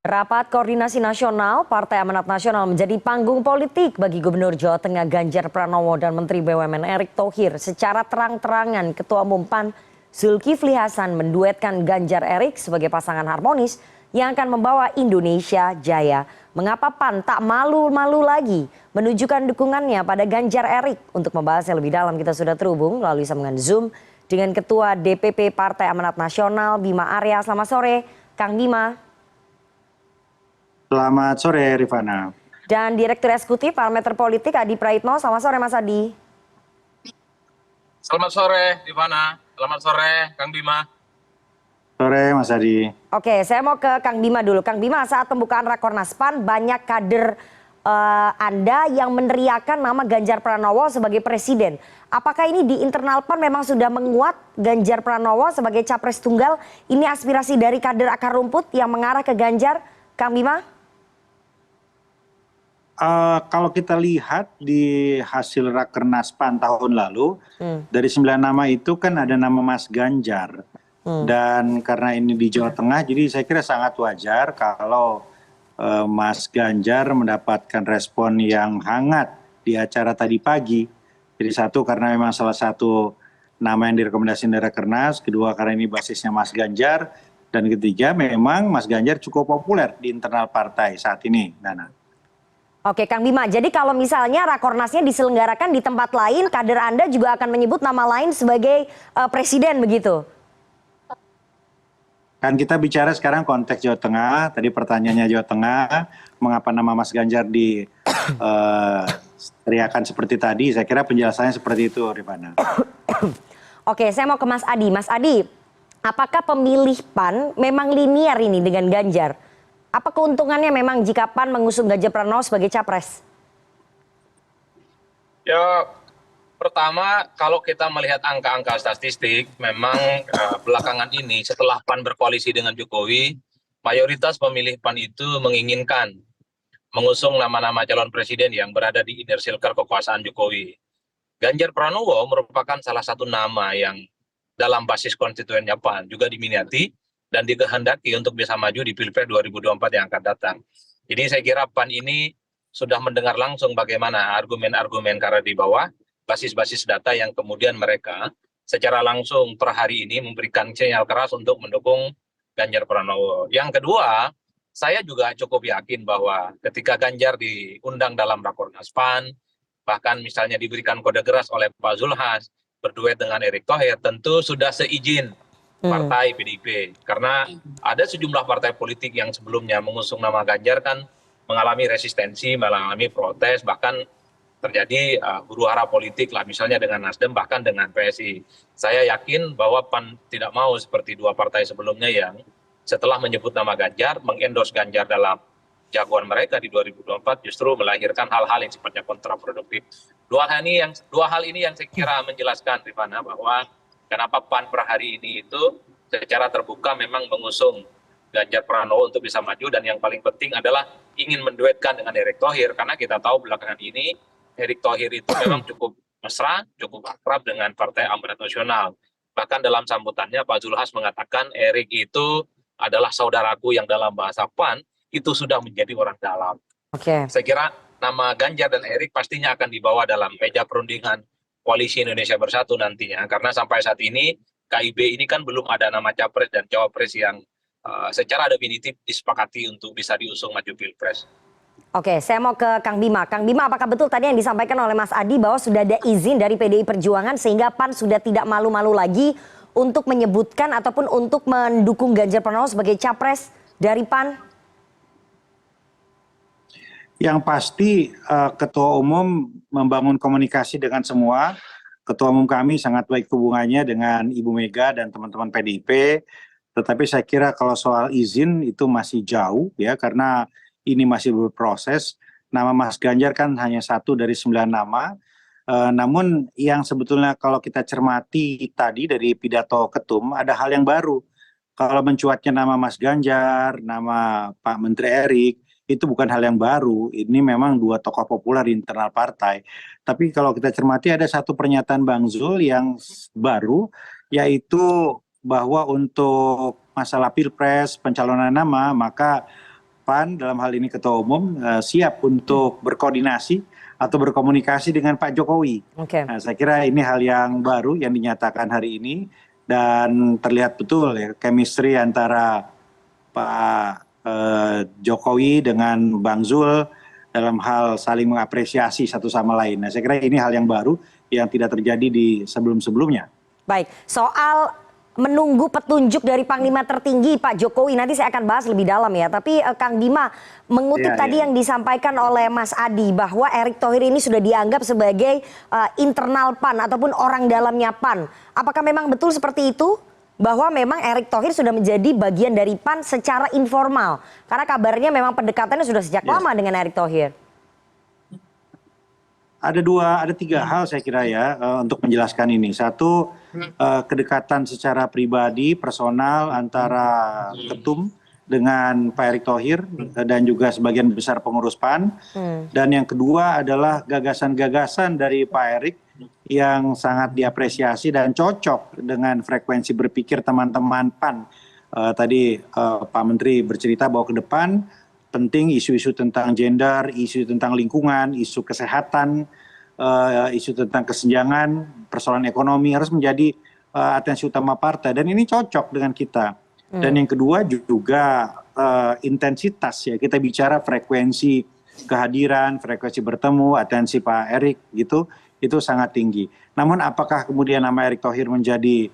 Rapat Koordinasi Nasional Partai Amanat Nasional menjadi panggung politik bagi Gubernur Jawa Tengah Ganjar Pranowo dan Menteri BUMN Erick Thohir. Secara terang-terangan, Ketua Umum PAN Zulkifli Hasan menduetkan Ganjar Erick sebagai pasangan harmonis yang akan membawa Indonesia jaya. Mengapa PAN tak malu-malu lagi menunjukkan dukungannya pada Ganjar Erick? Untuk membahasnya lebih dalam kita sudah terhubung melalui sambungan Zoom dengan Ketua DPP Partai Amanat Nasional Bima Arya. Selamat sore, Kang Bima. Selamat sore, Rifana. Dan Direktur Eksekutif Parameter Politik Adi Praitno. Selamat sore, Mas Adi. Selamat sore, Rifana. Selamat sore, Kang Bima. Sore, Mas Adi. Oke, saya mau ke Kang Bima dulu. Kang Bima, saat pembukaan Rakornas PAN, banyak kader Anda yang meneriakan nama Ganjar Pranowo sebagai presiden. Apakah ini di internal PAN memang sudah menguat Ganjar Pranowo sebagai capres tunggal? Ini aspirasi dari kader akar rumput yang mengarah ke Ganjar, Kang Bima? Kalau kita lihat di hasil Rakernas PAN tahun lalu, dari 9 nama itu kan ada nama Mas Ganjar. Dan karena ini di Jawa Tengah, jadi saya kira sangat wajar kalau Mas Ganjar mendapatkan respon yang hangat di acara tadi pagi. Jadi satu, karena memang salah satu nama yang direkomendasikan dari Rakernas, kedua karena ini basisnya Mas Ganjar, dan ketiga memang Mas Ganjar cukup populer di internal partai saat ini, Nana. Oke, Kang Bima, jadi kalau misalnya Rakornasnya diselenggarakan di tempat lain, kader Anda juga akan menyebut nama lain sebagai presiden begitu? Kan kita bicara sekarang konteks Jawa Tengah, tadi pertanyaannya Jawa Tengah, mengapa nama Mas Ganjar teriakan seperti tadi, saya kira penjelasannya seperti itu, Rifana. Oke, saya mau ke Mas Adi. Mas Adi, apakah pemilih PAN memang linear ini dengan Ganjar? Apa keuntungannya memang jika PAN mengusung Ganjar Pranowo sebagai capres? Ya, pertama kalau kita melihat angka-angka statistik, memang belakangan ini setelah PAN berkoalisi dengan Jokowi, mayoritas pemilih PAN itu menginginkan mengusung nama-nama calon presiden yang berada di inner circle kekuasaan Jokowi. Ganjar Pranowo merupakan salah satu nama yang dalam basis konstituennya PAN juga diminati dan dikehendaki untuk bisa maju di Pilpres 2024 yang akan datang. Jadi saya kira PAN ini sudah mendengar langsung bagaimana argumen-argumen karena di bawah, basis-basis data yang kemudian mereka secara langsung per hari ini memberikan sinyal keras untuk mendukung Ganjar Pranowo. Yang kedua, saya juga cukup yakin bahwa ketika Ganjar diundang dalam Rakornas PAN, bahkan misalnya diberikan kode keras oleh Pak Zulhas, berduet dengan Erick Thohir, tentu sudah seizin partai PDIP, karena ada sejumlah partai politik yang sebelumnya mengusung nama Ganjar kan mengalami resistensi, mengalami protes, bahkan terjadi huru hara politik lah, misalnya dengan Nasdem, bahkan dengan PSI. Saya yakin bahwa PAN tidak mau seperti dua partai sebelumnya yang setelah menyebut nama Ganjar, mengendorse Ganjar dalam jagoan mereka di 2024 justru melahirkan hal-hal yang sifatnya kontraproduktif. Dua hal ini yang saya kira menjelaskan, Rifana, bahwa kenapa PAN per hari ini itu secara terbuka memang mengusung Ganjar Pranowo untuk bisa maju, dan yang paling penting adalah ingin menduetkan dengan Erick Thohir, karena kita tahu belakangan ini Erick Thohir itu memang cukup mesra, cukup akrab dengan Partai Amanat Nasional. Bahkan dalam sambutannya Pak Zulhas mengatakan Erick itu adalah saudaraku yang dalam bahasa PAN itu sudah menjadi orang dalam. Saya kira nama Ganjar dan Erick pastinya akan dibawa dalam meja perundingan Koalisi Indonesia Bersatu nantinya, karena sampai saat ini KIB ini kan belum ada nama capres dan cawapres yang secara definitif disepakati untuk bisa diusung maju Pilpres. Oke, saya mau ke Kang Bima. Kang Bima, apakah betul tadi yang disampaikan oleh Mas Adi bahwa sudah ada izin dari PDI Perjuangan sehingga PAN sudah tidak malu-malu lagi untuk menyebutkan ataupun untuk mendukung Ganjar Pranowo sebagai capres dari PAN? Yang pasti Ketua Umum membangun komunikasi dengan semua. Ketua Umum kami sangat baik hubungannya dengan Ibu Mega dan teman-teman PDIP. Tetapi saya kira kalau soal izin itu masih jauh ya, karena ini masih berproses. Nama Mas Ganjar kan hanya satu dari 9 nama. Namun yang sebetulnya kalau kita cermati tadi dari pidato Ketum, ada hal yang baru. Kalau mencuatnya nama Mas Ganjar, nama Pak Menteri Erick, itu bukan hal yang baru. Ini memang dua tokoh populer di internal partai. Tapi kalau kita cermati ada satu pernyataan Bang Zul yang baru, yaitu bahwa untuk masalah Pilpres, pencalonan nama, maka PAN dalam hal ini Ketua Umum siap untuk berkoordinasi atau berkomunikasi dengan Pak Jokowi. Nah, saya kira ini hal yang baru yang dinyatakan hari ini dan terlihat betul ya chemistry antara Pak Jokowi dengan Bang Zul dalam hal saling mengapresiasi satu sama lain. Nah, saya kira ini hal yang baru yang tidak terjadi di sebelum-sebelumnya. Baik, soal menunggu petunjuk dari Panglima tertinggi Pak Jokowi, nanti saya akan bahas lebih dalam ya. Tapi Kang Bima, mengutip tadi yang disampaikan oleh Mas Adi bahwa Erick Thohir ini sudah dianggap sebagai internal PAN ataupun orang dalamnya PAN. Apakah memang betul seperti itu? Bahwa memang Erick Thohir sudah menjadi bagian dari PAN secara informal. Karena kabarnya memang pendekatannya sudah sejak lama dengan Erick Thohir. Ada tiga hal saya kira ya untuk menjelaskan ini. Satu, kedekatan secara pribadi, personal antara Ketum dengan Pak Erick Thohir dan juga sebagian besar pengurus PAN. Dan yang kedua adalah gagasan-gagasan dari Pak Erick yang sangat diapresiasi dan cocok dengan frekuensi berpikir teman-teman PAN. Tadi Pak Menteri bercerita bahwa ke depan penting isu-isu tentang gender, isu tentang lingkungan, isu kesehatan, isu tentang kesenjangan, persoalan ekonomi harus menjadi atensi utama partai dan ini cocok dengan kita. Dan yang kedua juga intensitas ya, kita bicara frekuensi kehadiran, frekuensi bertemu, atensi Pak Erick gitu, itu sangat tinggi. Namun apakah kemudian nama Erick Thohir menjadi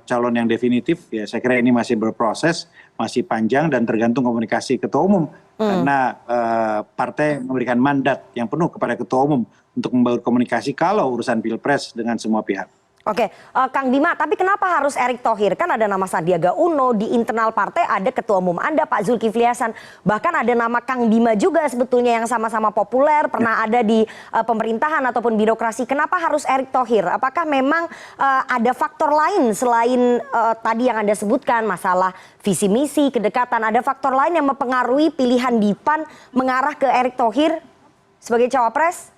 calon yang definitif, ya saya kira ini masih berproses, masih panjang dan tergantung komunikasi Ketua Umum. Karena partai memberikan mandat yang penuh kepada Ketua Umum untuk membangun komunikasi kalau urusan Pilpres dengan semua pihak. Oke, Kang Bima, tapi kenapa harus Erick Thohir? Kan ada nama Sandiaga Uno, di internal partai ada Ketua Umum Anda, Pak Zulkifli Hasan. Bahkan ada nama Kang Bima juga sebetulnya yang sama-sama populer, pernah ada di pemerintahan ataupun birokrasi. Kenapa harus Erick Thohir? Apakah memang ada faktor lain selain tadi yang Anda sebutkan, masalah visi misi, kedekatan, ada faktor lain yang mempengaruhi pilihan di PAN mengarah ke Erick Thohir sebagai cawapres?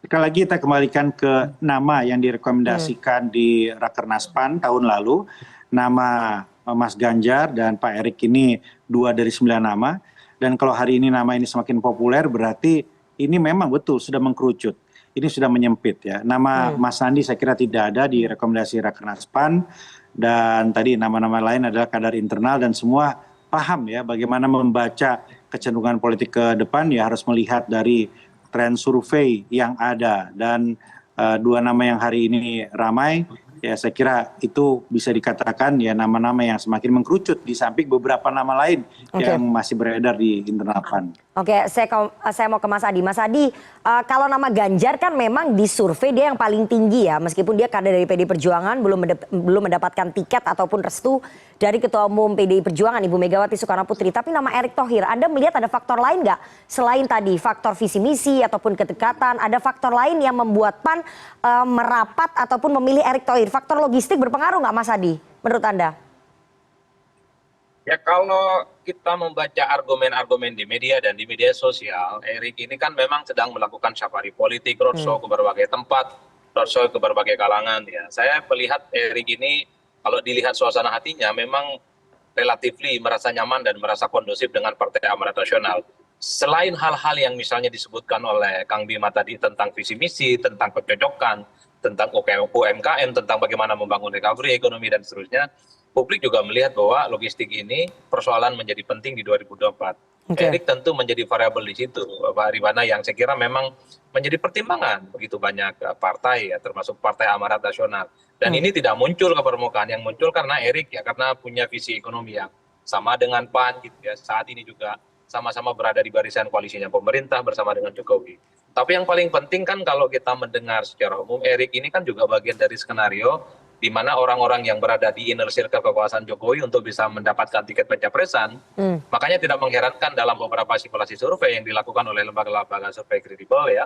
Sekali lagi kita kembalikan ke nama yang direkomendasikan di Rakernas PAN tahun lalu. Nama Mas Ganjar dan Pak Erick ini 2 dari 9 nama. Dan kalau hari ini nama ini semakin populer berarti ini memang betul sudah mengkerucut. Ini sudah menyempit ya. Nama Mas Sandi saya kira tidak ada di rekomendasi Rakernas PAN. Dan tadi nama-nama lain adalah kadar internal dan semua paham ya bagaimana membaca kecenderungan politik ke depan ya harus melihat dari tren survei yang ada dan 2 nama yang hari ini ramai ya saya kira itu bisa dikatakan ya nama-nama yang semakin mengkerucut di samping beberapa nama lain yang masih beredar di internal PAN. Oke, saya mau ke Mas Adi. Mas Adi, kalau nama Ganjar kan memang di survei dia yang paling tinggi ya, meskipun dia kader dari PDI Perjuangan belum mendapatkan tiket ataupun restu dari Ketua Umum PDI Perjuangan Ibu Megawati Soekarno Putri. Tapi nama Erick Thohir, Anda melihat ada faktor lain nggak selain tadi faktor visi misi ataupun kedekatan? Ada faktor lain yang membuat PAN merapat ataupun memilih Erick Thohir? Faktor logistik berpengaruh nggak, Mas Adi, menurut Anda? Ya kalau kita membaca argumen-argumen di media dan di media sosial, Erick ini kan memang sedang melakukan safari politik, roadshow ke berbagai tempat, roadshow ke berbagai kalangan. Ya, saya melihat Erick ini kalau dilihat suasana hatinya memang relatifly merasa nyaman dan merasa kondusif dengan Partai Amanat Nasional. Selain hal-hal yang misalnya disebutkan oleh Kang Bima tadi tentang visi misi, tentang kecocokan, tentang UMKM, tentang bagaimana membangun recovery ekonomi dan seterusnya. Publik juga melihat bahwa logistik ini persoalan menjadi penting di 2024. Erick tentu menjadi variabel di situ, Pak Rifana, yang saya kira memang menjadi pertimbangan begitu banyak partai ya, termasuk Partai Amanat Nasional. Dan ini tidak muncul ke permukaan, yang muncul karena Erick ya, karena punya visi ekonomi yang sama dengan PAN gitu ya. Saat ini juga sama-sama berada di barisan koalisinya pemerintah bersama dengan Jokowi. Tapi yang paling penting kan kalau kita mendengar secara umum, Erick ini kan juga bagian dari skenario di mana orang-orang yang berada di inner circle kekuasaan Jokowi untuk bisa mendapatkan tiket pencapresan. Makanya tidak mengherankan dalam beberapa simulasi survei yang dilakukan oleh lembaga-lembaga survei kredibel ya,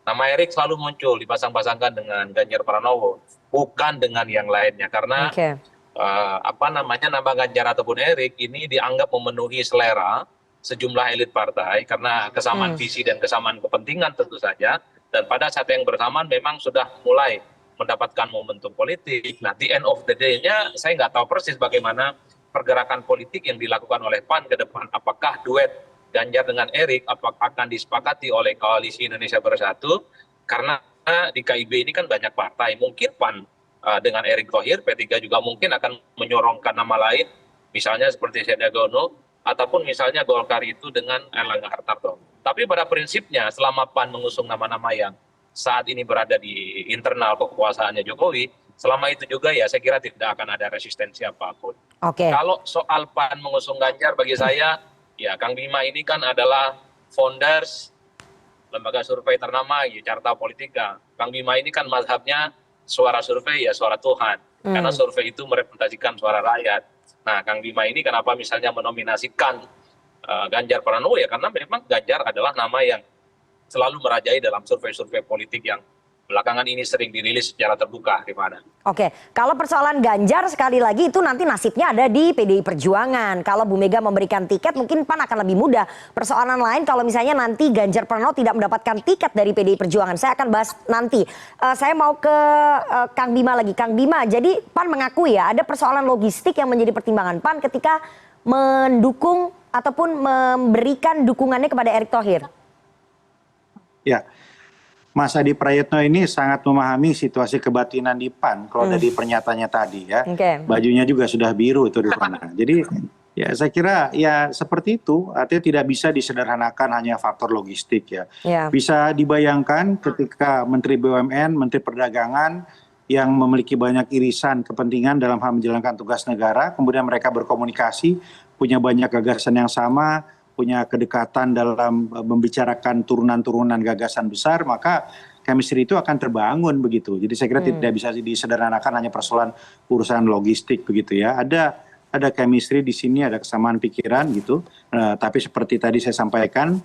nama Erick selalu muncul dipasang-pasangkan dengan Ganjar Pranowo, bukan dengan yang lainnya. Karena nama Ganjar ataupun Erick ini dianggap memenuhi selera sejumlah elit partai karena kesamaan visi dan kesamaan kepentingan tentu saja. Dan pada saat yang bersamaan memang sudah mulai mendapatkan momentum politik. Nah, di end of the day-nya saya nggak tahu persis bagaimana pergerakan politik yang dilakukan oleh PAN ke depan. Apakah duet Ganjar dengan Erik apakah akan disepakati oleh Koalisi Indonesia Bersatu? Karena di KIB ini kan banyak partai. Mungkin PAN dengan Erick Thohir, P3 juga mungkin akan menyorongkan nama lain, misalnya seperti Sandiaga Uno, ataupun misalnya Golkar itu dengan Erlangga Hartarto. Tapi pada prinsipnya selama PAN mengusung nama-nama yang saat ini berada di internal kekuasaannya Jokowi, selama itu juga ya saya kira tidak akan ada resistensi apapun. Oke. Kalau soal PAN mengusung Ganjar, bagi saya, ya Kang Bima ini kan adalah founders lembaga survei ternama ya, Carta Politika. Kang Bima ini kan mazhabnya suara survei ya suara Tuhan. Karena survei itu merepresentasikan suara rakyat. Nah, Kang Bima ini kenapa misalnya menominasikan Ganjar Pranowo ya karena memang Ganjar adalah nama yang selalu merajai dalam survei-survei politik yang belakangan ini sering dirilis secara terbuka, Rifana. Oke, kalau persoalan Ganjar sekali lagi itu nanti nasibnya ada di PDI Perjuangan. Kalau Bu Mega memberikan tiket mungkin PAN akan lebih mudah. Persoalan lain kalau misalnya nanti Ganjar Pranowo tidak mendapatkan tiket dari PDI Perjuangan. Saya akan bahas nanti. Saya mau ke Kang Bima lagi. Kang Bima, jadi PAN mengakui ya ada persoalan logistik yang menjadi pertimbangan PAN ketika mendukung ataupun memberikan dukungannya kepada Erick Thohir. Ya, Mas Adi Prayitno ini sangat memahami situasi kebatinan di PAN kalau dari pernyataannya tadi ya. Bajunya juga sudah biru itu di mana. Jadi ya saya kira ya seperti itu, artinya tidak bisa disederhanakan hanya faktor logistik ya. Bisa dibayangkan ketika Menteri BUMN, Menteri Perdagangan yang memiliki banyak irisan kepentingan dalam hal menjalankan tugas negara, kemudian mereka berkomunikasi, punya banyak gagasan yang sama, punya kedekatan dalam membicarakan turunan-turunan gagasan besar, maka chemistry itu akan terbangun begitu. Jadi saya kira tidak bisa disederhanakan hanya persoalan urusan logistik begitu ya. Ada chemistry di sini, ada kesamaan pikiran gitu. Tapi seperti tadi saya sampaikan,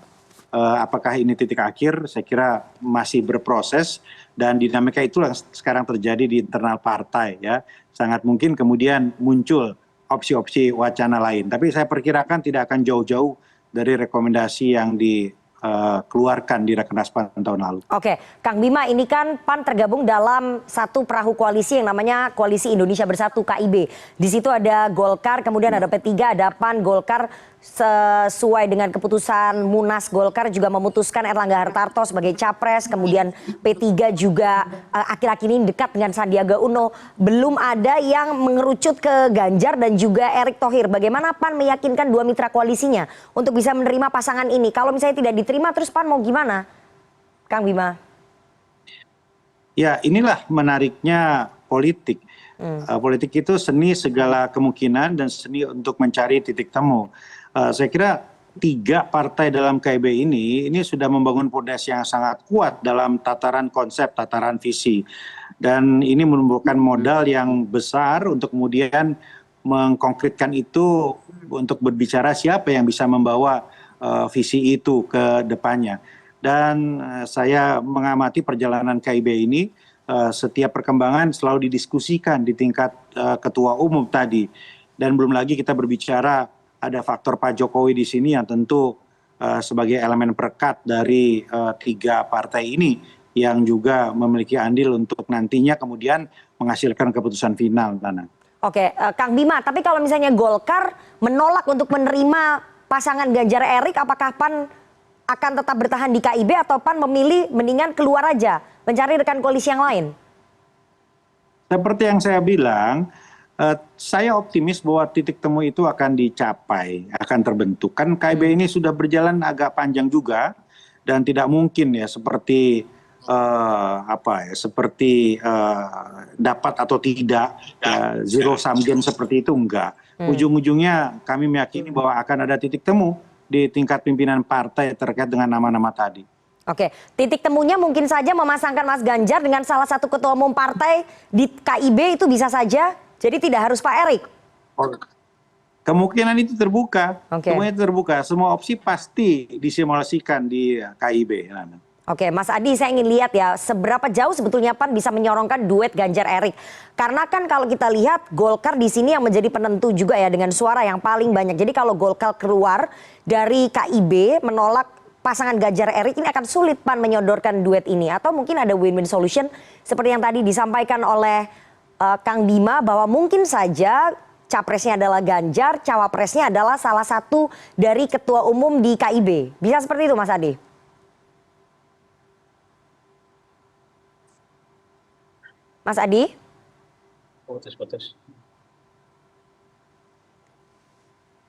apakah ini titik akhir? Saya kira masih berproses dan dinamika itulah sekarang terjadi di internal partai ya. Sangat mungkin kemudian muncul opsi-opsi wacana lain. Tapi saya perkirakan tidak akan jauh-jauh dari rekomendasi yang dikeluarkan di Rakernas PAN tahun lalu. Oke, Kang Bima, ini kan PAN tergabung dalam satu perahu koalisi yang namanya Koalisi Indonesia Bersatu KIB. Di situ ada Golkar, kemudian ada P3, ada PAN, Golkar. Sesuai dengan keputusan Munas, Golkar juga memutuskan Erlangga Hartarto sebagai capres, kemudian P3 juga akhir-akhir ini dekat dengan Sandiaga Uno. Belum ada yang mengerucut ke Ganjar dan juga Erick Thohir. Bagaimana PAN meyakinkan dua mitra koalisinya untuk bisa menerima pasangan ini? Kalau misalnya tidak diterima, terus PAN mau gimana, Kang Bima? Ya, inilah menariknya politik. Politik itu seni segala kemungkinan dan seni untuk mencari titik temu. Saya kira 3 partai dalam KIB ini sudah membangun fondasi yang sangat kuat dalam tataran konsep, tataran visi. Dan ini merupakan modal yang besar untuk kemudian mengkonkretkan itu untuk berbicara siapa yang bisa membawa visi itu ke depannya. Dan saya mengamati perjalanan KIB ini, setiap perkembangan selalu didiskusikan di tingkat ketua umum tadi. Dan belum lagi kita berbicara ada faktor Pak Jokowi di sini yang tentu sebagai elemen perekat dari 3 partai ini yang juga memiliki andil untuk nantinya kemudian menghasilkan keputusan final, Nana. Oke, Kang Bima, tapi kalau misalnya Golkar menolak untuk menerima pasangan Ganjar Erick, apakah PAN akan tetap bertahan di KIB atau PAN memilih mendingan keluar aja, mencari rekan koalisi yang lain? Seperti yang saya bilang, saya optimis bahwa titik temu itu akan dicapai, akan terbentuk. Kan KIB ini sudah berjalan agak panjang juga dan tidak mungkin ya seperti dapat atau tidak, zero sum game seperti itu enggak. Ujung-ujungnya kami meyakini bahwa akan ada titik temu di tingkat pimpinan partai terkait dengan nama-nama tadi. Oke, titik temunya mungkin saja memasangkan Mas Ganjar dengan salah satu ketua umum partai di KIB, itu bisa saja. Jadi tidak harus Pak Erick. Kemungkinan itu terbuka. Kemungkinan itu terbuka. Semua opsi pasti disimulasikan di KIB. Oke, Mas Adi, saya ingin lihat ya seberapa jauh sebetulnya PAN bisa menyorongkan duet Ganjar Erick. Karena kan kalau kita lihat Golkar di sini yang menjadi penentu juga ya dengan suara yang paling banyak. Jadi kalau Golkar keluar dari KIB menolak pasangan Ganjar Erick, ini akan sulit PAN menyodorkan duet ini. Atau mungkin ada win-win solution seperti yang tadi disampaikan oleh Kang Bima bahwa mungkin saja capresnya adalah Ganjar, cawapresnya adalah salah satu dari ketua umum di KIB. Bisa seperti itu Mas Adi? Mas Adi? Putus.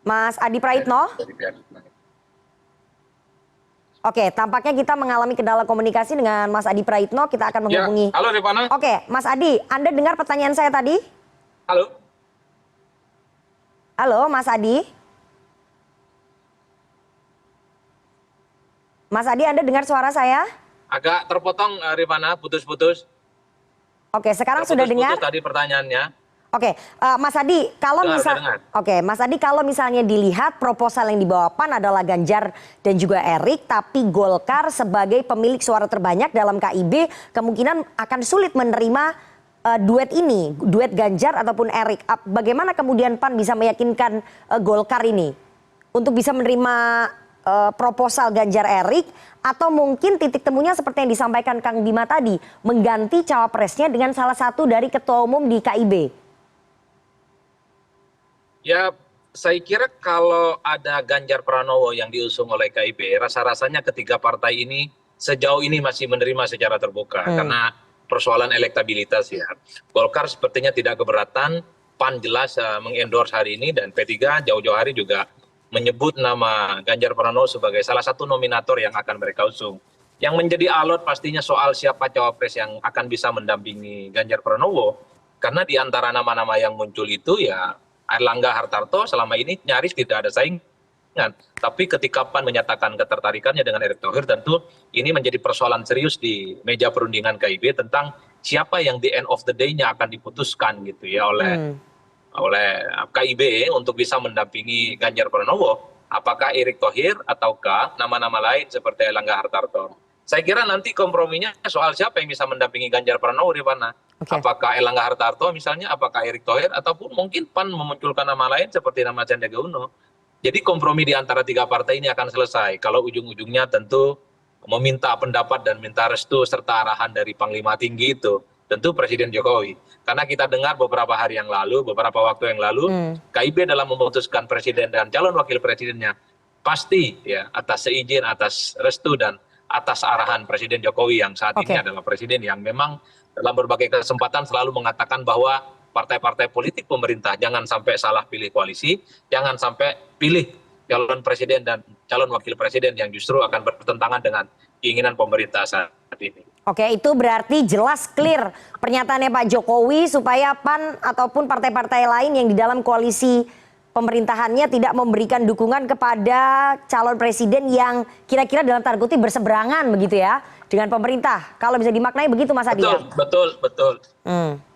Mas Adi Praitno? Oke, tampaknya kita mengalami kendala komunikasi dengan Mas Adi Praitno. Kita akan menghubungi. Ya, halo Rifana. Oke, Mas Adi, Anda dengar pertanyaan saya tadi? Halo. Halo, Mas Adi. Mas Adi, Anda dengar suara saya? Agak terpotong Rifana, putus-putus. Oke, sekarang sudah dengar? Putus tadi pertanyaannya. Oke, Mas Adi, kalau kalau misalnya dilihat proposal yang dibawa PAN adalah Ganjar dan juga Erik, tapi Golkar sebagai pemilik suara terbanyak dalam KIB kemungkinan akan sulit menerima duet ini, duet Ganjar ataupun Erik. Bagaimana kemudian PAN bisa meyakinkan Golkar ini untuk bisa menerima proposal Ganjar Erik, atau mungkin titik temunya seperti yang disampaikan Kang Bima tadi, mengganti cawapresnya dengan salah satu dari ketua umum di KIB? Ya, saya kira kalau ada Ganjar Pranowo yang diusung oleh KIB, rasa-rasanya ketiga partai ini sejauh ini masih menerima secara terbuka karena persoalan elektabilitas ya. Golkar sepertinya tidak keberatan, PAN jelas mengendorse hari ini, dan P3 jauh-jauh hari juga menyebut nama Ganjar Pranowo sebagai salah satu nominator yang akan mereka usung. Yang menjadi alot pastinya soal siapa cawapres yang akan bisa mendampingi Ganjar Pranowo, karena di antara nama-nama yang muncul itu ya Airlangga Hartarto selama ini nyaris tidak ada saingan. Tapi ketika PAN menyatakan ketertarikannya dengan Erick Thohir, tentu ini menjadi persoalan serius di meja perundingan KIB tentang siapa yang di end of the day-nya akan diputuskan gitu ya oleh KIB untuk bisa mendampingi Ganjar Pranowo. Apakah Erick Thohir ataukah nama-nama lain seperti Airlangga Hartarto? Saya kira nanti komprominya soal siapa yang bisa mendampingi Ganjar Pranowo di mana. Apakah Airlangga Hartarto misalnya, apakah Erick Thohir, ataupun mungkin PAN memunculkan nama lain seperti nama Sandiaga Uno. Jadi kompromi di antara tiga partai ini akan selesai kalau ujung-ujungnya tentu meminta pendapat dan minta restu serta arahan dari Panglima Tinggi itu, tentu Presiden Jokowi. Karena kita dengar beberapa hari yang lalu, beberapa waktu yang lalu, KIB dalam memutuskan presiden dan calon wakil presidennya pasti ya atas seizin, atas restu dan atas arahan Presiden Jokowi yang saat ini adalah presiden yang memang dalam berbagai kesempatan selalu mengatakan bahwa partai-partai politik pemerintah jangan sampai salah pilih koalisi, jangan sampai pilih calon presiden dan calon wakil presiden yang justru akan bertentangan dengan keinginan pemerintah saat ini. Oke, itu berarti jelas clear pernyataannya Pak Jokowi supaya PAN ataupun partai-partai lain yang di dalam koalisi pemerintahannya tidak memberikan dukungan kepada calon presiden yang kira-kira dalam tanda kutip berseberangan begitu ya dengan pemerintah. Kalau bisa dimaknai begitu Mas Adi.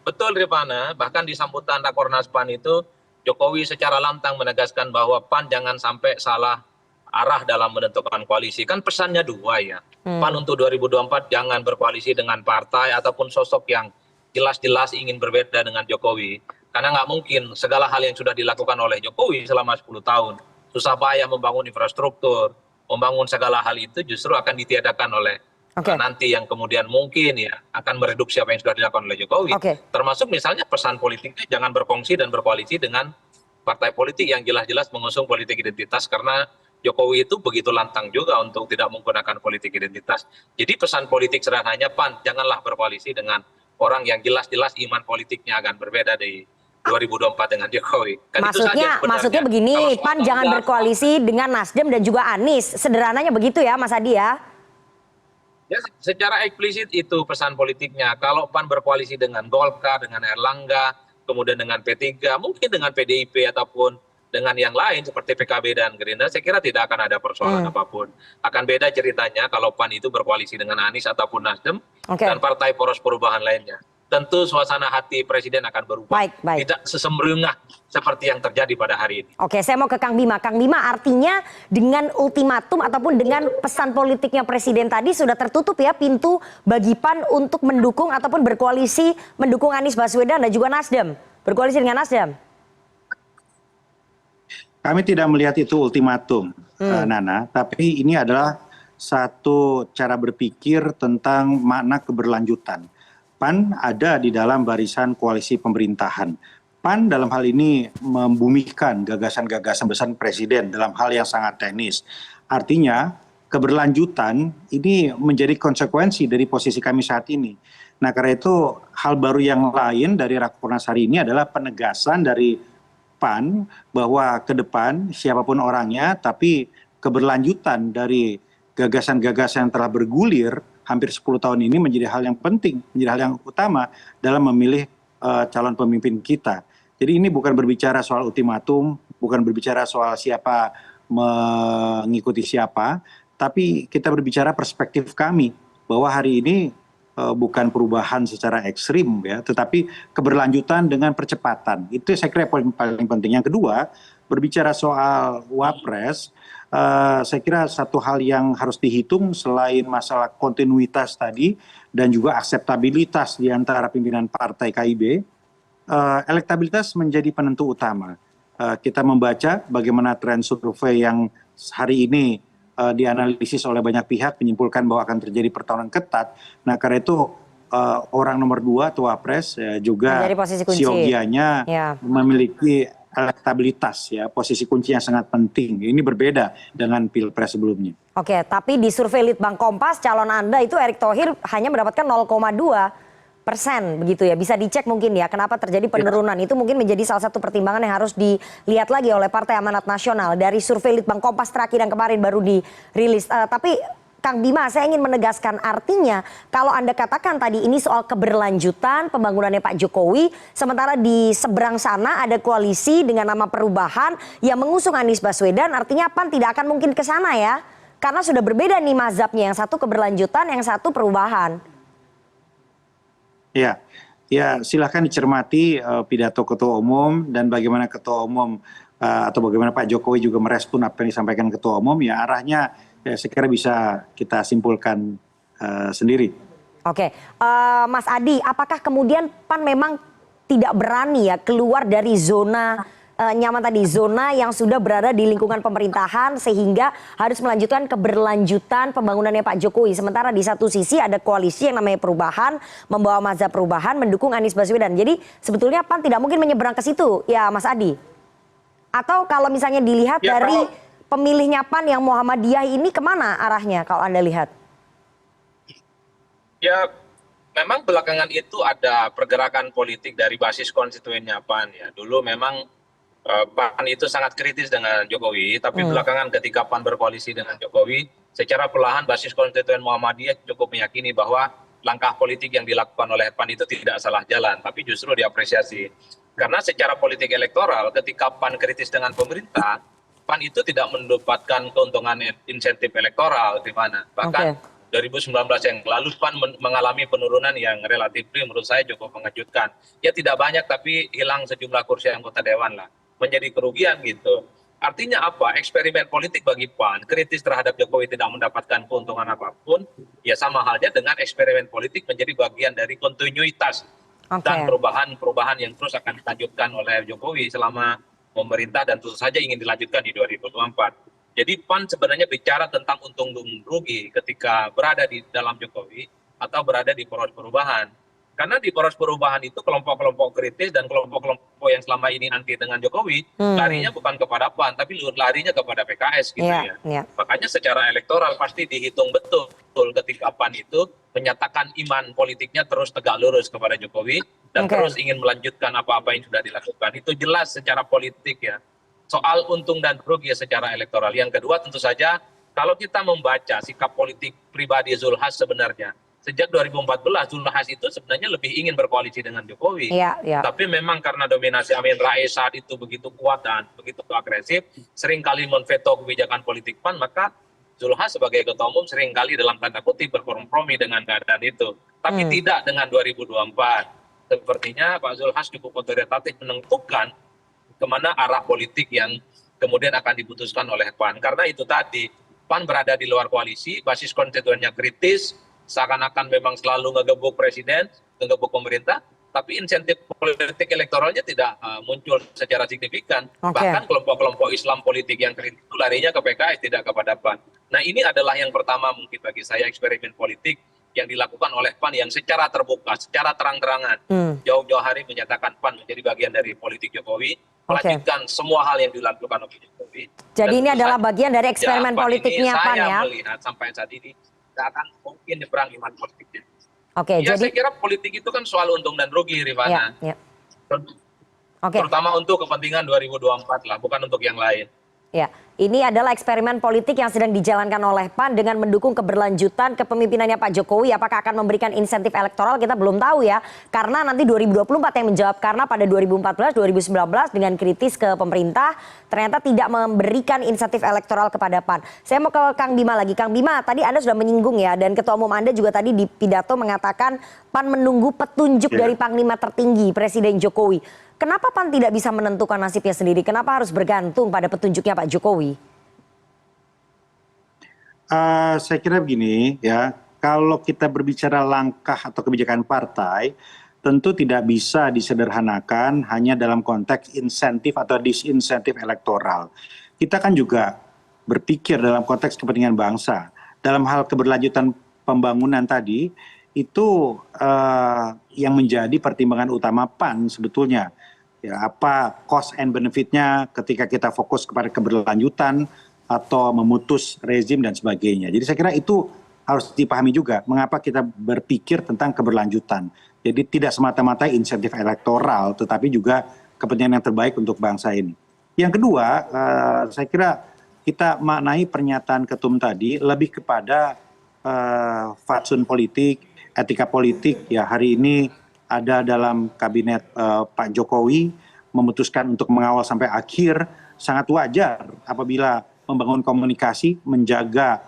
Betul Rifana, bahkan di sambutan Rakornas PAN itu Jokowi secara lantang menegaskan bahwa PAN jangan sampai salah arah dalam menentukan koalisi. Kan pesannya dua ya. PAN untuk 2024 jangan berkoalisi dengan partai ataupun sosok yang jelas-jelas ingin berbeda dengan Jokowi. Karena nggak mungkin segala hal yang sudah dilakukan oleh Jokowi selama 10 tahun, susah payah membangun infrastruktur, membangun segala hal itu justru akan ditiadakan oleh nanti yang kemudian mungkin ya akan mereduksi apa yang sudah dilakukan oleh Jokowi. Termasuk misalnya pesan politiknya jangan berkongsi dan berkoalisi dengan partai politik yang jelas-jelas mengusung politik identitas, karena Jokowi itu begitu lantang juga untuk tidak menggunakan politik identitas. Jadi pesan politik sederhananya PAN janganlah berkoalisi dengan orang yang jelas-jelas iman politiknya akan berbeda di 2024 dengan Jokowi. Kan maksudnya begini, PAN jangan berkoalisi dengan Nasdem dan juga Anies. Sederhananya begitu ya Mas Adi ya? Ya, secara eksplisit itu pesan politiknya. Kalau PAN berkoalisi dengan Golkar, dengan Airlangga, kemudian dengan P3, mungkin dengan PDIP ataupun dengan yang lain seperti PKB dan Gerindra, saya kira tidak akan ada persoalan apapun. Akan beda ceritanya kalau PAN itu berkoalisi dengan Anies ataupun Nasdem dan partai poros perubahan lainnya. Tentu suasana hati presiden akan berubah. Tidak sesembrungah seperti yang terjadi pada hari ini. Oke, saya mau ke Kang Bima. Kang Bima, artinya dengan ultimatum ataupun dengan pesan politiknya presiden tadi sudah tertutup ya pintu bagi PAN untuk mendukung ataupun berkoalisi mendukung Anies Baswedan dan juga Nasdem. Berkoalisi dengan Nasdem. Kami tidak melihat itu ultimatum, Nana. Tapi ini adalah satu cara berpikir tentang makna keberlanjutan. PAN ada di dalam barisan koalisi pemerintahan. PAN dalam hal ini membumikan gagasan-gagasan besar Presiden dalam hal yang sangat teknis. Artinya keberlanjutan ini menjadi konsekuensi dari posisi kami saat ini. Nah karena itu hal baru yang lain dari Rakornas hari ini adalah penegasan dari PAN bahwa ke depan siapapun orangnya, tapi keberlanjutan dari gagasan-gagasan yang telah bergulir hampir 10 tahun ini menjadi hal yang penting, menjadi hal yang utama dalam memilih calon pemimpin kita. Jadi ini bukan berbicara soal ultimatum, bukan berbicara soal siapa mengikuti siapa, tapi kita berbicara perspektif kami bahwa hari ini bukan perubahan secara ekstrim ya, tetapi keberlanjutan dengan percepatan. Itu saya kira paling penting. Yang kedua, berbicara soal Wapres, saya kira satu hal yang harus dihitung selain masalah kontinuitas tadi dan juga akseptabilitas di antara pimpinan partai KIB, elektabilitas menjadi penentu utama. Kita membaca bagaimana tren survei yang hari ini dianalisis oleh banyak pihak menyimpulkan bahwa akan terjadi pertarungan ketat. Nah karena itu orang nomor 2 atau Wapres juga siogianya memiliki elektabilitas ya, posisi kunci yang sangat penting. Ini berbeda dengan Pilpres sebelumnya. Oke, tapi di survei Litbang Kompas calon Anda itu Erick Thohir hanya mendapatkan 0,2%. Begitu ya, bisa dicek mungkin ya kenapa terjadi penurunan. Itu mungkin menjadi salah satu pertimbangan yang harus dilihat lagi oleh Partai Amanat Nasional dari survei Litbang Kompas terakhir yang kemarin baru dirilis. Tapi Kang Bima, saya ingin menegaskan, artinya kalau Anda katakan tadi ini soal keberlanjutan pembangunannya Pak Jokowi, sementara di seberang sana ada koalisi dengan nama Perubahan yang mengusung Anies Baswedan, artinya PAN tidak akan mungkin ke sana ya, karena sudah berbeda nih mazhabnya, yang satu keberlanjutan, yang satu perubahan. Ya, silahkan dicermati pidato Ketua Umum dan bagaimana Ketua Umum atau bagaimana Pak Jokowi juga merespon apa yang disampaikan Ketua Umum, ya arahnya ya saya kira bisa kita simpulkan sendiri. Oke, Mas Adi, apakah kemudian PAN memang tidak berani ya keluar dari zona nyaman tadi, zona yang sudah berada di lingkungan pemerintahan sehingga harus melanjutkan keberlanjutan pembangunannya Pak Jokowi. Sementara di satu sisi ada koalisi yang namanya Perubahan, membawa mazhab Perubahan, mendukung Anies Baswedan. Jadi sebetulnya PAN tidak mungkin menyeberang ke situ ya Mas Adi? Atau kalau misalnya dilihat ya, dari pemilihnya PAN yang Muhammadiyah ini kemana arahnya kalau Anda lihat? Ya memang belakangan itu ada pergerakan politik dari basis konstituennya PAN ya. Dulu memang PAN itu sangat kritis dengan Jokowi, tapi belakangan ketika PAN berkoalisi dengan Jokowi, secara perlahan basis konstituen Muhammadiyah cukup meyakini bahwa langkah politik yang dilakukan oleh PAN itu tidak salah jalan, tapi justru diapresiasi. Karena secara politik elektoral, ketika PAN kritis dengan pemerintah, PAN itu tidak mendapatkan keuntungan insentif elektoral di mana. Bahkan 2019 yang lalu PAN mengalami penurunan yang relatif menurut saya cukup mengejutkan. Ya tidak banyak tapi hilang sejumlah kursi anggota dewan lah. Menjadi kerugian gitu. Artinya apa? Eksperimen politik bagi PAN kritis terhadap Jokowi tidak mendapatkan keuntungan apapun, ya sama halnya dengan eksperimen politik menjadi bagian dari kontinuitas dan perubahan yang terus akan dilanjutkan oleh Jokowi selama pemerintah dan tentu saja ingin dilanjutkan di 2024. Jadi PAN sebenarnya bicara tentang untung rugi ketika berada di dalam Jokowi atau berada di poros perubahan. Karena di poros perubahan itu kelompok-kelompok kritis dan kelompok-kelompok yang selama ini anti dengan Jokowi larinya bukan kepada PAN tapi larinya kepada PKS gitu ya. Makanya secara elektoral pasti dihitung betul ketika PAN itu menyatakan iman politiknya terus tegak lurus kepada Jokowi dan terus ingin melanjutkan apa-apa yang sudah dilakukan. Itu jelas secara politik ya. Soal untung dan rugi secara elektoral. Yang kedua tentu saja kalau kita membaca sikap politik pribadi Zulkifli Hasan sebenarnya sejak 2014 Zulkifli Hasan itu sebenarnya lebih ingin berkoalisi dengan Jokowi. Tapi memang karena dominasi Amin Rais saat itu begitu kuat dan begitu agresif, seringkali memveto kebijakan politik PAN, maka Zulkifli Hasan sebagai ketua umum seringkali dalam tanda kutip berkompromi dengan keadaan itu. Tapi tidak dengan 2024. Sepertinya Pak Zulkifli Hasan cukup otoritatif menentukan kemana arah politik yang kemudian akan diputuskan oleh PAN. Karena itu tadi, PAN berada di luar koalisi, basis konstituennya kritis, seakan-akan memang selalu ngegebuk presiden, ngegebuk pemerintah, tapi insentif politik elektoralnya tidak muncul secara signifikan. Bahkan kelompok-kelompok Islam politik yang kritis itu larinya ke PKS, tidak kepada PAN. Nah ini adalah yang pertama mungkin bagi saya eksperimen politik yang dilakukan oleh PAN yang secara terbuka, secara terang-terangan jauh-jauh hari menyatakan PAN menjadi bagian dari politik Jokowi, melanjutkan semua hal yang dilakukan oleh Jokowi. Jadi Dan ini adalah saja, bagian dari eksperimen politiknya PAN ya? Saya melihat sampai saat ini tidak akan mungkin nyebrang iman politiknya. Oke, Ya, jadi saya kira politik itu kan soal untung dan rugi, Rifana. ya. Oke. Terutama untuk kepentingan 2024 lah, bukan untuk yang lain. Ya, ini adalah eksperimen politik yang sedang dijalankan oleh PAN dengan mendukung keberlanjutan kepemimpinannya Pak Jokowi. Apakah akan memberikan insentif elektoral kita belum tahu ya. Karena nanti 2024 yang menjawab. Karena pada 2014, 2019 dengan kritis ke pemerintah ternyata tidak memberikan insentif elektoral kepada PAN. Saya mau ke Kang Bima lagi. Kang Bima, tadi Anda sudah menyinggung ya dan Ketua Umum Anda juga tadi di pidato mengatakan PAN menunggu petunjuk dari Panglima tertinggi Presiden Jokowi. Kenapa PAN tidak bisa menentukan nasibnya sendiri? Kenapa harus bergantung pada petunjuknya Pak Jokowi? Saya kira begini ya, kalau kita berbicara langkah atau kebijakan partai, tentu tidak bisa disederhanakan hanya dalam konteks insentif atau disinsentif elektoral. Kita kan juga berpikir dalam konteks kepentingan bangsa. Dalam hal keberlanjutan pembangunan tadi, itu yang menjadi pertimbangan utama PAN sebetulnya. Ya, apa cost and benefitnya ketika kita fokus kepada keberlanjutan atau memutus rezim dan sebagainya. Jadi saya kira itu harus dipahami juga mengapa kita berpikir tentang keberlanjutan. Jadi tidak semata-mata insentif elektoral tetapi juga kepentingan yang terbaik untuk bangsa ini. Yang kedua, saya kira kita maknai pernyataan ketum tadi lebih kepada fatsun politik, etika politik. Ya, hari ini ada dalam kabinet Pak Jokowi memutuskan untuk mengawal sampai akhir, sangat wajar apabila membangun komunikasi, menjaga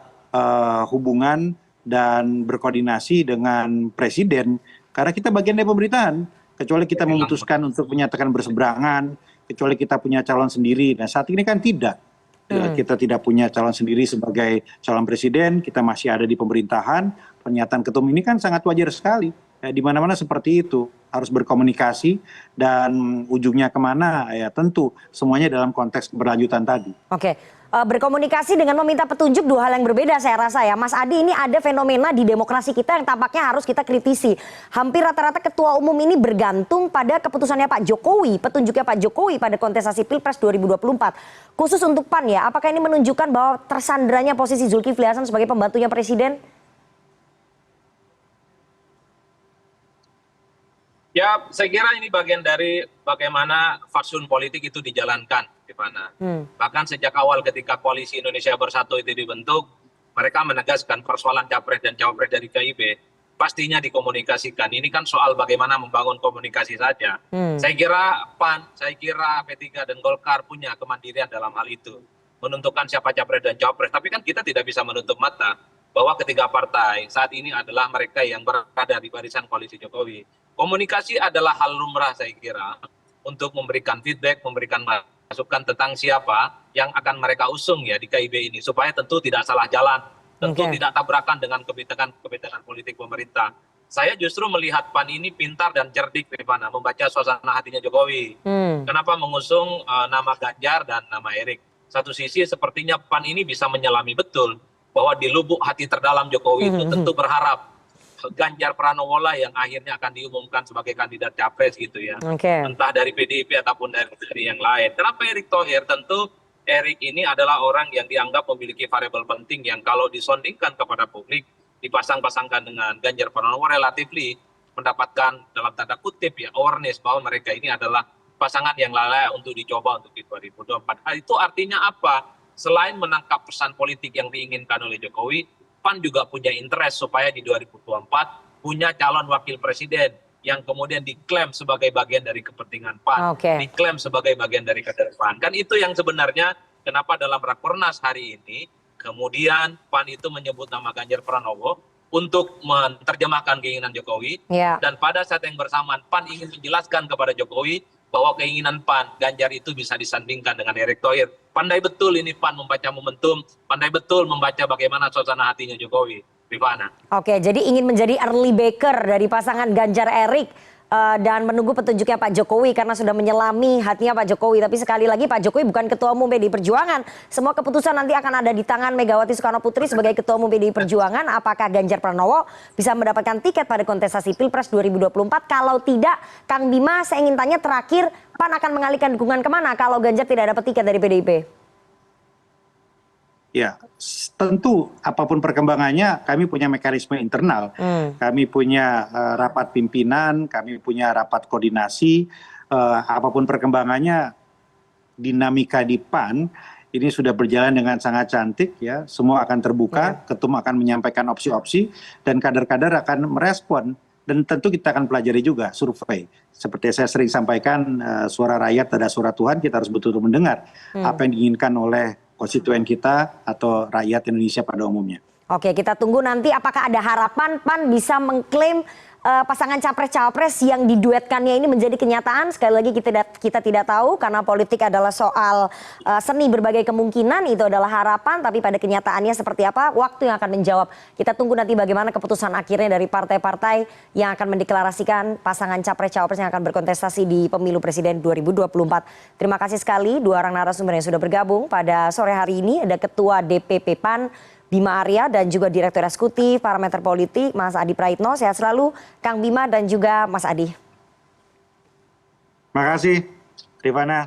hubungan dan berkoordinasi dengan presiden. Karena kita bagian dari pemerintahan, kecuali kita memutuskan untuk menyatakan berseberangan, kecuali kita punya calon sendiri. Dan saat ini kan tidak. Kita tidak punya calon sendiri sebagai calon presiden, kita masih ada di pemerintahan. Pernyataan ketum ini kan sangat wajar sekali. Di mana-mana seperti itu, harus berkomunikasi dan ujungnya kemana ya tentu semuanya dalam konteks keberlanjutan tadi. Oke, berkomunikasi dengan meminta petunjuk dua hal yang berbeda saya rasa ya. Mas Adi, ini ada fenomena di demokrasi kita yang tampaknya harus kita kritisi. Hampir rata-rata ketua umum ini bergantung pada keputusannya Pak Jokowi, petunjuknya Pak Jokowi pada kontestasi Pilpres 2024. Khusus untuk PAN ya, apakah ini menunjukkan bahwa tersandranya posisi Zulkifli Hasan sebagai pembantunya Presiden? Ya, saya kira ini bagian dari bagaimana fatsun politik itu dijalankan, Rifana. Bahkan sejak awal ketika Koalisi Indonesia Bersatu itu dibentuk, mereka menegaskan persoalan capres dan cawapres dari KIB pastinya dikomunikasikan. Ini kan soal bagaimana membangun komunikasi saja. Saya kira PAN, saya kira P3 dan Golkar punya kemandirian dalam hal itu. Menentukan siapa capres dan cawapres. Tapi kan kita tidak bisa menutup mata bahwa ketiga partai saat ini adalah mereka yang berada di barisan koalisi Jokowi. Komunikasi adalah hal lumrah saya kira untuk memberikan feedback, memberikan masukan tentang siapa yang akan mereka usung ya di KIB ini supaya tentu tidak salah jalan, tentu tidak tabrakan dengan kebijakan politik pemerintah. Saya justru melihat PAN ini pintar dan cerdik, Rifana, membaca suasana hatinya Jokowi. Kenapa mengusung nama Ganjar dan nama Erik? Satu sisi sepertinya PAN ini bisa menyelami betul bahwa di lubuk hati terdalam Jokowi itu tentu berharap Ganjar Pranowo lah yang akhirnya akan diumumkan sebagai kandidat capres gitu ya. Entah dari PDIP ataupun dari yang lain. Kenapa Erick Thohir? Tentu Erick ini adalah orang yang dianggap memiliki variabel penting yang kalau disondingkan kepada publik, dipasang-pasangkan dengan Ganjar Pranowo relatifly mendapatkan dalam tanda kutip ya awareness bahwa mereka ini adalah pasangan yang layak untuk dicoba untuk di 2024. Itu artinya apa? Selain menangkap pesan politik yang diinginkan oleh Jokowi, PAN juga punya interest supaya di 2024 punya calon wakil presiden yang kemudian diklaim sebagai bagian dari kepentingan PAN, diklaim sebagai bagian dari kader PAN. Kan itu yang sebenarnya kenapa dalam Rakornas hari ini kemudian PAN itu menyebut nama Ganjar Pranowo untuk menerjemahkan keinginan Jokowi. Dan pada saat yang bersamaan PAN ingin menjelaskan kepada Jokowi bahwa keinginan PAN, Ganjar itu bisa disandingkan dengan Erick Thohir. Pandai betul ini PAN membaca momentum, pandai betul membaca bagaimana suasana hatinya Jokowi, Rifana. Oke, jadi ingin menjadi early baker dari pasangan Ganjar Erik dan menunggu petunjuknya Pak Jokowi karena sudah menyelami hatinya Pak Jokowi. Tapi sekali lagi Pak Jokowi bukan Ketua Umum PDI Perjuangan. Semua keputusan nanti akan ada di tangan Megawati Soekarno Putri sebagai Ketua Umum PDI Perjuangan. Apakah Ganjar Pranowo bisa mendapatkan tiket pada kontestasi Pilpres 2024? Kalau tidak, Kang Bima, saya ingin tanya terakhir, PAN akan mengalihkan dukungan kemana kalau Ganjar tidak dapat tiket dari PDIP? Ya, tentu apapun perkembangannya kami punya mekanisme internal. Kami punya rapat pimpinan, kami punya rapat koordinasi. Apapun perkembangannya, dinamika di PAN ini sudah berjalan dengan sangat cantik ya. Semua akan terbuka, ketum akan menyampaikan opsi-opsi dan kader-kader akan merespon. Dan tentu kita akan pelajari juga survei. Seperti saya sering sampaikan, suara rakyat adalah suara Tuhan, kita harus betul-betul mendengar apa yang diinginkan oleh konstituen kita atau rakyat Indonesia pada umumnya. Oke, kita tunggu nanti apakah ada harapan PAN bisa mengklaim pasangan capres-cawapres yang diduetkannya ini menjadi kenyataan. Sekali lagi kita tidak tahu karena politik adalah soal seni berbagai kemungkinan, itu adalah harapan, tapi pada kenyataannya seperti apa waktu yang akan menjawab. Kita tunggu nanti bagaimana keputusan akhirnya dari partai-partai yang akan mendeklarasikan pasangan capres-cawapres yang akan berkontestasi di pemilu presiden 2024. Terima kasih sekali dua orang narasumber yang sudah bergabung pada sore hari ini. Ada Ketua DPP PAN Bima Arya dan juga Direktur Eksekutif Parameter Politik Mas Adi Praitno. Sehat selalu Kang Bima dan juga Mas Adi. Terima kasih Rifana.